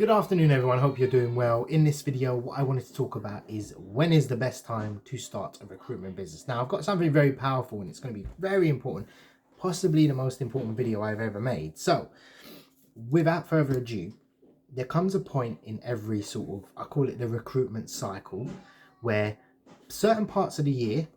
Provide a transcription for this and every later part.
Good afternoon everyone, hope you're doing well. In this video, what I wanted to talk about is when is the best time to start a recruitment business. Now I've got something very powerful and it's going to be very important, possibly the most important video I've ever made. So without further ado, there comes a point in every sort of, I call it the recruitment cycle, where certain parts of the year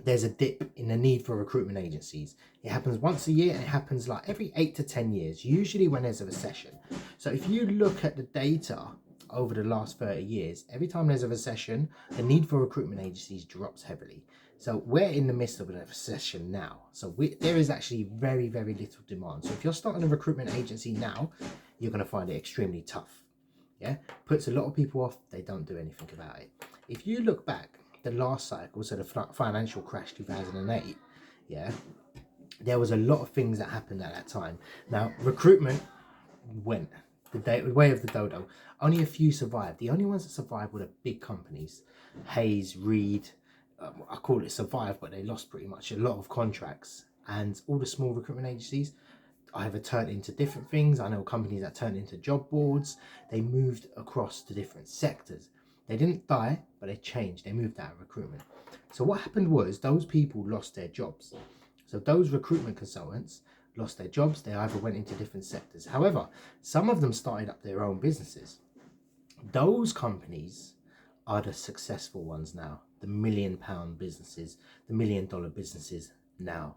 there's a dip in the need for recruitment agencies. It happens once a year and it happens like every 8 to 10 years, usually when there's a recession. So if you look at the data over the last 30 years, every time there's a recession, the need for recruitment agencies drops heavily. So we're in the midst of a recession now. So there is actually very, very little demand. So if you're starting a recruitment agency now, you're going to find it extremely tough. Yeah, puts a lot of people off. They don't do anything about it. If you look back, the last cycle, so the financial crash 2008, yeah, there was a lot of things that happened at that time. Now recruitment went the way of the dodo. Only a few survived. The only ones that survived were the big companies. Hayes, Reed, I call it survived, but they lost pretty much a lot of contracts. And all the small recruitment agencies either turned into different things. I know companies that turned into job boards. They moved across to different sectors. They didn't die, but they changed. They moved out of recruitment. So what happened was those people lost their jobs. So those recruitment consultants lost their jobs. They either went into different sectors. However, some of them started up their own businesses. Those companies are the successful ones now, the £1 million businesses, the $1 million businesses now.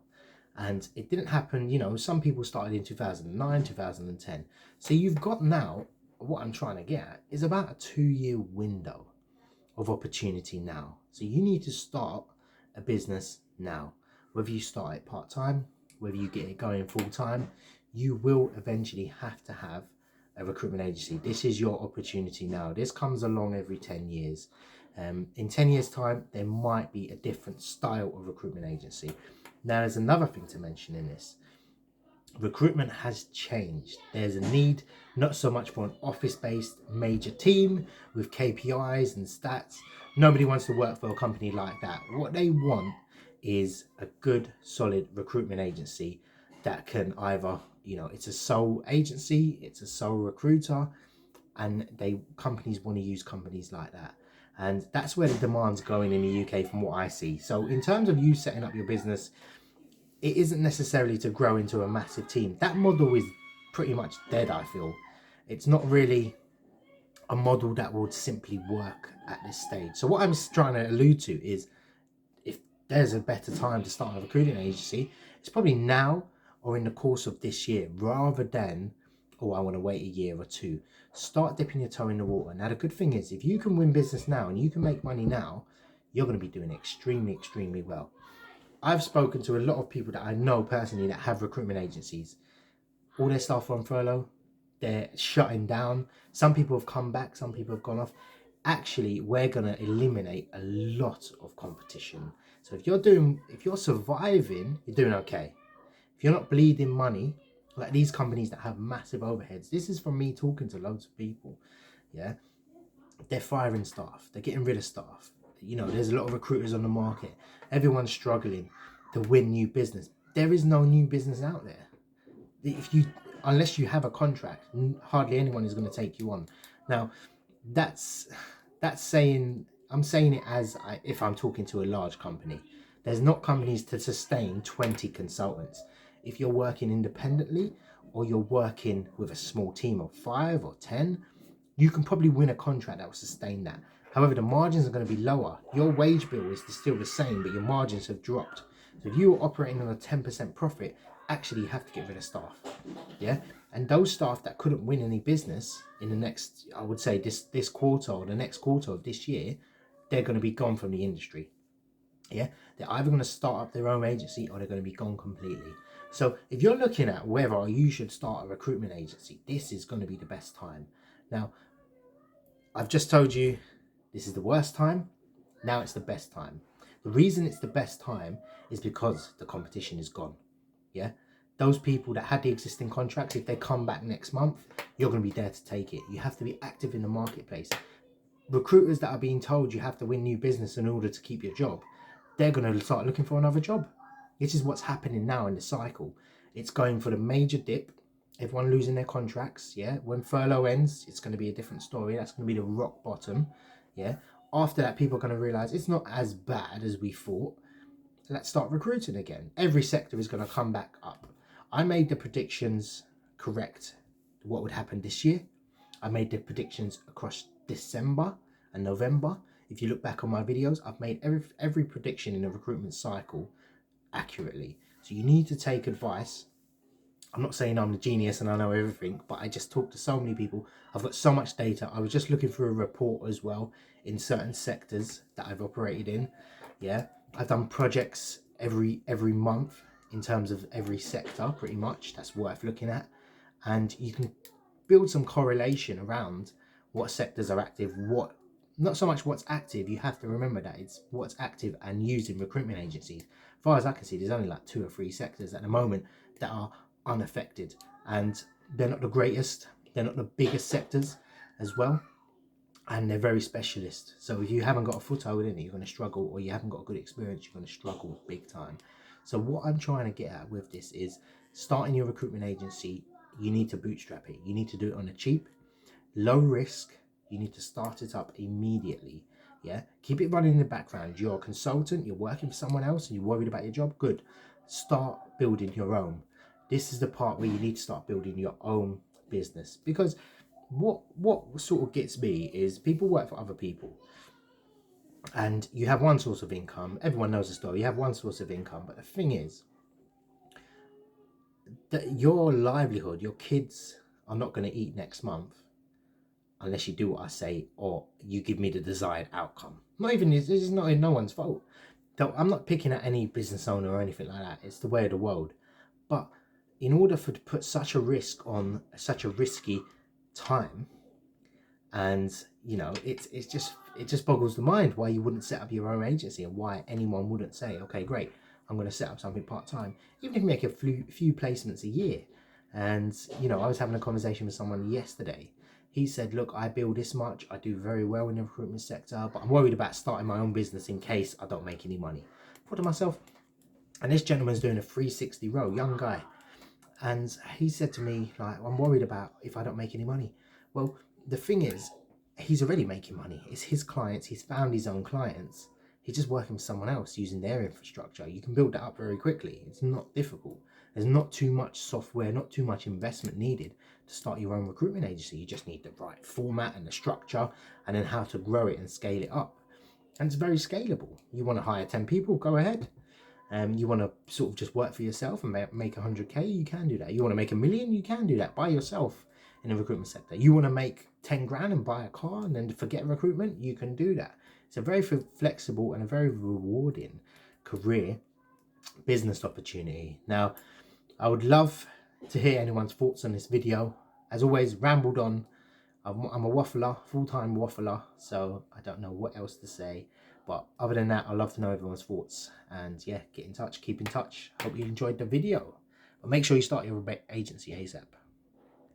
And it didn't happen, you know, some people started in 2009, 2010. So you've got now, what I'm trying to get at is about a 2-year window of opportunity now. So you need to start a business now. Whether you start it part-time, whether you get it going full-time, you will eventually have to have a recruitment agency. This is your opportunity now. This comes along every 10 years. In 10 years time, there might be a different style of recruitment agency. Now there's another thing to mention in this. Recruitment has changed. There's a need not so much for an office-based major team with KPIs and stats. Nobody wants to work for a company like that. What they want is a good, solid recruitment agency that can either, you know, it's a sole agency, it's a sole recruiter, and companies want to use companies like that. And that's where the demand's going in the UK from what I see. So in terms of you setting up your business, it isn't necessarily to grow into a massive team. That model is pretty much dead, I feel. It's not really a model that would simply work at this stage. So what I'm trying to allude to is if there's a better time to start a recruiting agency, it's probably now or in the course of this year, rather than, oh, I want to wait a year or two. Start dipping your toe in the water. Now, the good thing is if you can win business now and you can make money now, you're going to be doing extremely, extremely well. I've spoken to a lot of people that I know personally that have recruitment agencies. All their staff are on furlough. They're shutting down. Some people have come back. Some people have gone off. Actually, we're going to eliminate a lot of competition. So if you're surviving, you're doing okay. If you're not bleeding money, like these companies that have massive overheads, this is from me talking to loads of people. Yeah, they're firing staff. They're getting rid of staff. You know, there's a lot of recruiters on the market. Everyone's struggling to win new business. There is no new business out there. Unless you have a contract, hardly anyone is going to take you on. Now, that's saying, I'm saying it as if I'm talking to a large company. There's not companies to sustain 20 consultants. If you're working independently or you're working with a small team of 5 or 10, you can probably win a contract that will sustain that. However, the margins are going to be lower. Your wage bill is still the same, but your margins have dropped. So if you are operating on a 10% profit, actually you have to get rid of staff. Yeah, and those staff that couldn't win any business in the next, I would say this quarter or the next quarter of this year, they're going to be gone from the industry. Yeah, they're either going to start up their own agency or they're going to be gone completely. So if you're looking at whether you should start a recruitment agency, this is going to be the best time. Now, I've just told you this is the worst time. Now it's the best time. The reason it's the best time is because the competition is gone. Yeah, those people that had the existing contracts, if they come back next month, you're going to be there to take it. You have to be active in the marketplace. Recruiters that are being told you have to win new business in order to keep your job, they're going to start looking for another job. This is what's happening now in the cycle. It's going for the major dip. everyone losing their contracts. Yeah, when furlough ends, it's going to be a different story. That's going to be the rock bottom. Yeah, after that, people are going to realize it's not as bad as we thought. Let's start recruiting again. Every sector is going to come back up. I made the predictions correct, what would happen this year. I made the predictions across December and November. If you look back on my videos, I've made every prediction in the recruitment cycle accurately. So you need to take advice. I'm not saying I'm the genius and I know everything, but I just talk to so many people. I've got so much data. I was just looking for a report as well in certain sectors that I've operated in. Yeah, I've done projects every month in terms of every sector, pretty much. That's worth looking at, and you can build some correlation around what sectors are active, what, not so much what's active. You have to remember that it's what's active and used in recruitment agencies. As far as I can see, there's only like 2 or 3 sectors at the moment that are unaffected, and they're not the greatest, they're not the biggest sectors as well, and they're very specialist. So if you haven't got a foothold in it, you're going to struggle, or you haven't got a good experience, you're going to struggle big time. So what I'm trying to get at with this is, starting your recruitment agency, you need to bootstrap it. You need to do it on a cheap, low risk. You need to start it up immediately. Yeah, keep it running in the background. You're a consultant, you're working for someone else and you're worried about your job. Good. Start building your own. This is the part where you need to start building your own business, because what sort of gets me is people work for other people and you have one source of income. Everyone knows the story. You have one source of income, but the thing is that your livelihood, your kids are not going to eat next month unless you do what I say or you give me the desired outcome. Not even, this is not no one's fault. I'm not picking at any business owner or anything like that. It's the way of the world. But in order to put such a risk on such a risky time, and you know, it just boggles the mind why you wouldn't set up your own agency, and why anyone wouldn't say, okay, great, I'm going to set up something part-time, even if you make a few placements a year. And you know, I was having a conversation with someone yesterday. He said, look, I bill this much, I do very well in the recruitment sector, but I'm worried about starting my own business in case I don't make any money. I thought to myself, and this gentleman's doing a 360 row, young guy, and he said to me, like, I'm worried about if I don't make any money. Well, the thing is, he's already making money. It's his clients. He's found his own clients. He's just working for someone else using their infrastructure. You can build that up very quickly. It's not difficult. There's not too much software, not too much investment needed to start your own recruitment agency. You just need the right format and the structure, and then how to grow it and scale it up. And it's very scalable. You want to hire 10 people, go ahead. You want to sort of just work for yourself and make 100k, you can do that. You want to make $1 million, you can do that by yourself in the recruitment sector. You want to make 10 grand and buy a car and then forget recruitment, you can do that. It's a very flexible and a very rewarding career business opportunity. Now, I would love to hear anyone's thoughts on this video. As always, rambled on. I'm a waffler, full-time waffler, so I don't know what else to say. But other than that, I'd love to know everyone's thoughts. And yeah, get in touch, keep in touch. Hope you enjoyed the video. But make sure you start your agency ASAP.